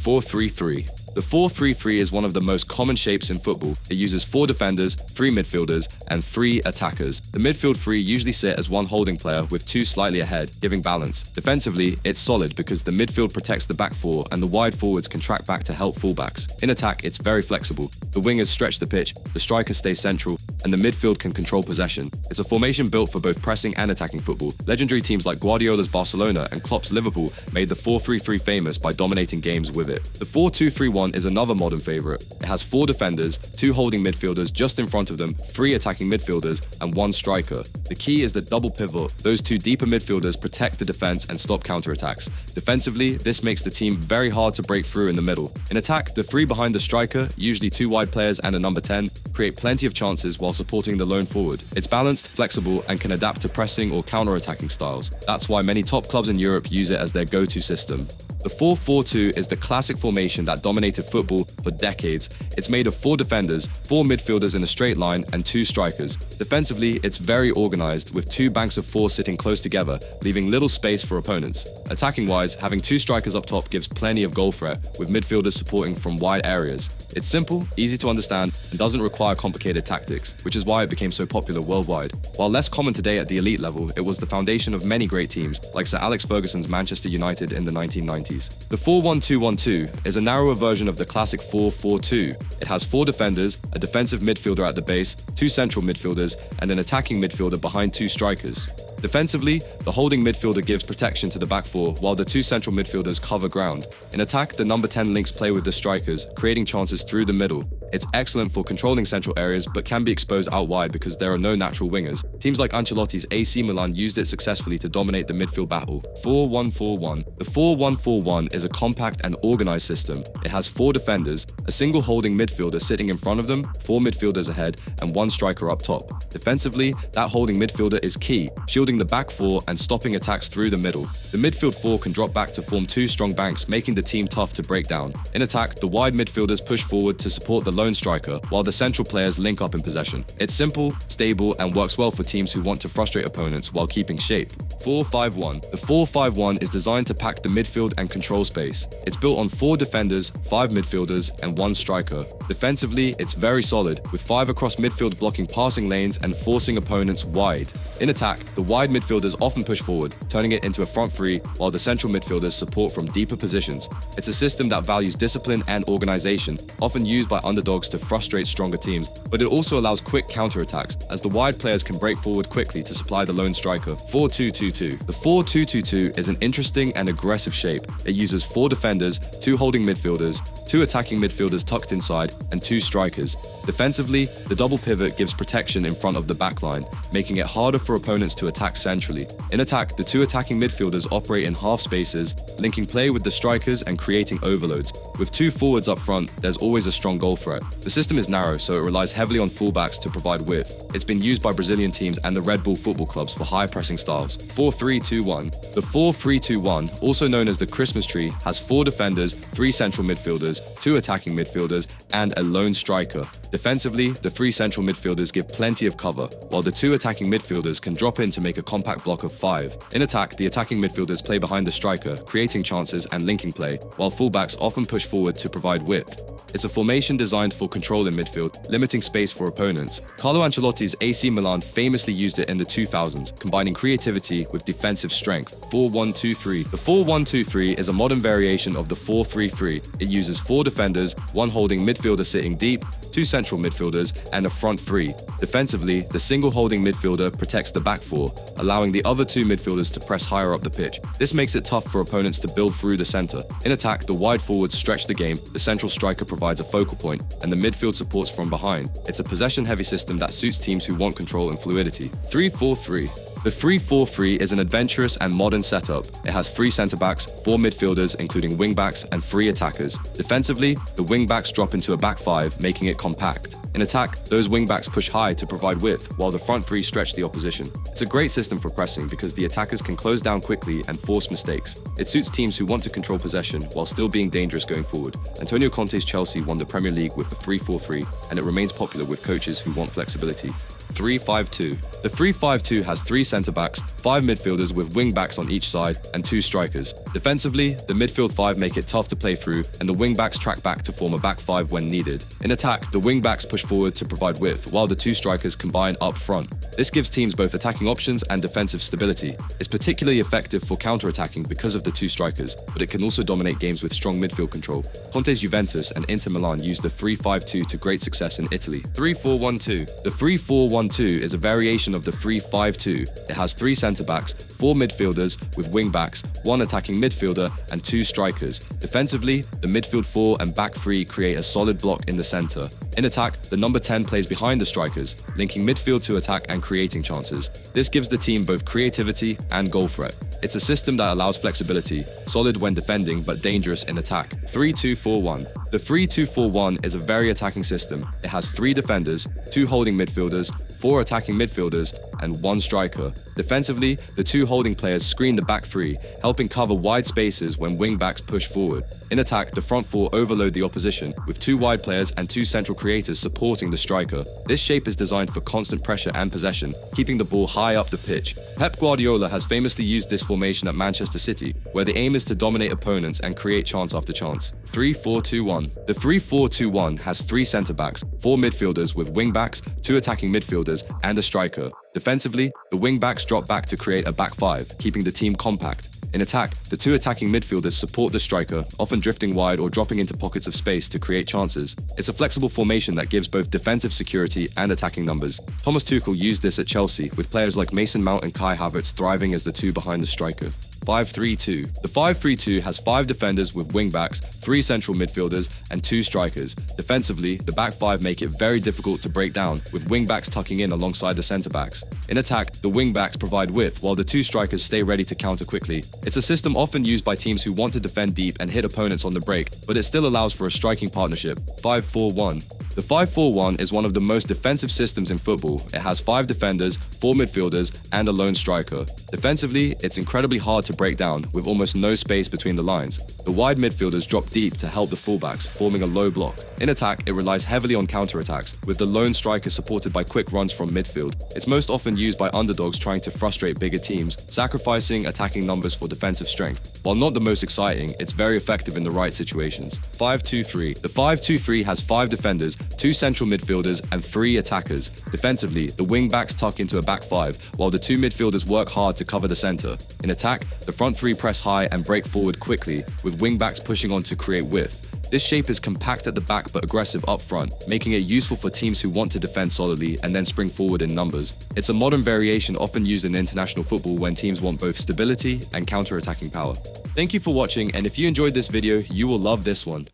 4-3-3. The 4-3-3 is one of the most common shapes in football. It uses 4 defenders, 3 midfielders, and 3 attackers. The midfield 3 usually sit as one holding player with 2 slightly ahead, giving balance. Defensively, it's solid because the midfield protects the back 4 and the wide forwards can track back to help fullbacks. In attack, it's very flexible. The wingers stretch the pitch, the striker stays central, and the midfield can control possession. It's a formation built for both pressing and attacking football. Legendary teams like Guardiola's Barcelona and Klopp's Liverpool made the 4-3-3 famous by dominating games with it. The 4-2-3-1 is another modern favorite. It has 4 defenders, 2 holding midfielders just in front of them, 3 attacking midfielders, and 1 striker. The key is the double pivot. Those 2 deeper midfielders protect the defense and stop counterattacks. Defensively, this makes the team very hard to break through in the middle. In attack, the 3 behind the striker, usually 2 wide players and a number 10, create plenty of chances while supporting the lone forward. It's balanced, flexible, and can adapt to pressing or counter-attacking styles. That's why many top clubs in Europe use it as their go-to system. The 4-4-2 is the classic formation that dominated football for decades. It's made of 4 defenders, 4 midfielders in a straight line, and 2 strikers. Defensively, it's very organized, with 2 banks of 4 sitting close together, leaving little space for opponents. Attacking-wise, having 2 strikers up top gives plenty of goal threat, with midfielders supporting from wide areas. It's simple, easy to understand, and doesn't require complicated tactics, which is why it became so popular worldwide. While less common today at the elite level, it was the foundation of many great teams, like Sir Alex Ferguson's Manchester United in the 1990s. The 4-1-2-1-2 is a narrower version of the classic 4-4-2. It has 4 defenders, a defensive midfielder at the base, 2 central midfielders, and an attacking midfielder behind 2 strikers. Defensively, the holding midfielder gives protection to the back 4, while the 2 central midfielders cover ground. In attack, the number 10 links play with the strikers, creating chances through the middle. It's excellent for controlling central areas, but can be exposed out wide because there are no natural wingers. Teams like Ancelotti's AC Milan used it successfully to dominate the midfield battle. 4-1-4-1. The 4-1-4-1 is a compact and organized system. It has 4 defenders, a single holding midfielder sitting in front of them, 4 midfielders ahead, and 1 striker up top. Defensively, that holding midfielder is key, shielding the back 4 and stopping attacks through the middle. The midfield 4 can drop back to form 2 strong banks, making the team tough to break down. In attack, the wide midfielders push forward to support the lone striker, while the central players link up in possession. It's simple, stable, and works well for teams who want to frustrate opponents while keeping shape. 4-5-1. The 4-5-1 is designed to pack the midfield and control space. It's built on 4 defenders, 5 midfielders, and 1 striker. Defensively, it's very solid, with 5 across midfield blocking passing lanes and forcing opponents wide. In attack, the wide midfielders often push forward, turning it into a front 3, while the central midfielders support from deeper positions. It's a system that values discipline and organization, often used by underdogs to frustrate stronger teams, but it also allows quick counterattacks, as the wide players can break forward quickly to supply the lone striker. 4-2-2-2. The 4-2-2-2 is an interesting and aggressive shape. It uses 4 defenders, 2 holding midfielders, 2 attacking midfielders tucked inside, and 2 strikers. Defensively, the double pivot gives protection in front of the backline, making it harder for opponents to attack centrally. In attack, the 2 attacking midfielders operate in half spaces, linking play with the strikers and creating overloads. With 2 forwards up front, there's always a strong goal threat. The system is narrow, so it relies heavily on fullbacks to provide width. It's been used by Brazilian teams and the Red Bull football clubs for high pressing styles. 4-3-2-1. The 4-3-2-1, also known as the Christmas tree, has 4 defenders, 3 central midfielders, 2 attacking midfielders, and a lone striker. Defensively, the 3 central midfielders give plenty of cover, while the 2 attacking midfielders can drop in to make a compact block of 5. In attack, the attacking midfielders play behind the striker, creating chances and linking play, while fullbacks often push forward to provide width. It's a formation designed for control in midfield, limiting space for opponents. Carlo Ancelotti's AC Milan famously used it in the 2000s, combining creativity with defensive strength. 4-1-2-3. The 4-1-2-3 is a modern variation of the 4-3-3. It uses 4 defenders, 1 holding midfielder sitting deep, 2 central midfielders, and a front 3. Defensively, the single holding midfielder protects the back 4, allowing the other 2 midfielders to press higher up the pitch. This makes it tough for opponents to build through the center. In attack, the wide forwards stretch the game, the central striker provides a focal point, and the midfield supports from behind. It's a possession-heavy system that suits teams who want control and fluidity. 3-4-3. The 3-4-3 is an adventurous and modern setup. It has 3 centre-backs, 4 midfielders including wing-backs, and 3 attackers. Defensively, the wing-backs drop into a back 5, making it compact. In attack, those wing-backs push high to provide width, while the front 3 stretch the opposition. It's a great system for pressing because the attackers can close down quickly and force mistakes. It suits teams who want to control possession while still being dangerous going forward. Antonio Conte's Chelsea won the Premier League with the 3-4-3, and it remains popular with coaches who want flexibility. 3-5-2. The 3-5-2 has 3 centre-backs, 5 midfielders with wing-backs on each side, and 2 strikers. Defensively, the midfield 5 make it tough to play through, and the wing-backs track back to form a back 5 when needed. In attack, the wing-backs push forward to provide width, while the 2 strikers combine up front. This gives teams both attacking options and defensive stability. It's particularly effective for counter-attacking because of the 2 strikers, but it can also dominate games with strong midfield control. Conte's Juventus and Inter Milan used the 3-5-2 to great success in Italy. 3-4-1-2. The 3-4-1-2 is a variation of the 3-5-2. It has 3 centre-backs, 4 midfielders with wing-backs, 1 attacking midfielder, and 2 strikers. Defensively, the midfield 4 and back 3 create a solid block in the centre. In attack, the number 10 plays behind the strikers, linking midfield to attack and creating chances. This gives the team both creativity and goal threat. It's a system that allows flexibility, solid when defending but dangerous in attack. 3-2-4-1. The 3-2-4-1 is a very attacking system. It has 3 defenders, 2 holding midfielders, 4 attacking midfielders, and 1 striker. Defensively, the 2 holding players screen the back 3, helping cover wide spaces when wing-backs push forward. In attack, the front 4 overload the opposition, with 2 wide players and 2 central creators supporting the striker. This shape is designed for constant pressure and possession, keeping the ball high up the pitch. Pep Guardiola has famously used this formation at Manchester City, where the aim is to dominate opponents and create chance after chance. 3-4-2-1. The 3-4-2-1 has 3 centre-backs, 4 midfielders with wing-backs, 2 attacking midfielders, and a striker. Defensively, the wing-backs drop back to create a back 5, keeping the team compact. In attack, the 2 attacking midfielders support the striker, often drifting wide or dropping into pockets of space to create chances. It's a flexible formation that gives both defensive security and attacking numbers. Thomas Tuchel used this at Chelsea, with players like Mason Mount and Kai Havertz thriving as the 2 behind the striker. 5-3-2. The 5-3-2 has 5 defenders with wing-backs, 3 central midfielders, and 2 strikers. Defensively, the back 5 make it very difficult to break down, with wing-backs tucking in alongside the centre-backs. In attack, the wing-backs provide width, while the 2 strikers stay ready to counter quickly. It's a system often used by teams who want to defend deep and hit opponents on the break, but it still allows for a striking partnership. 5-4-1. The 5-4-1 is one of the most defensive systems in football. It has 5 defenders, 4 midfielders, and a lone striker. Defensively, it's incredibly hard to break down, with almost no space between the lines. The wide midfielders drop deep to help the fullbacks, forming a low block. In attack, it relies heavily on counterattacks, with the lone striker supported by quick runs from midfield. It's most often used by underdogs trying to frustrate bigger teams, sacrificing attacking numbers for defensive strength. While not the most exciting, it's very effective in the right situations. 5-2-3. The 5-2-3 has 5 defenders, 2 central midfielders, and 3 attackers. Defensively, the wing-backs tuck into a back 5, while the 2 midfielders work hard to cover the center. In attack, the front 3 press high and break forward quickly, with wing-backs pushing on to create width. This shape is compact at the back but aggressive up front, making it useful for teams who want to defend solidly and then spring forward in numbers. It's a modern variation often used in international football when teams want both stability and counter-attacking power. Thank you for watching, and if you enjoyed this video, you will love this one.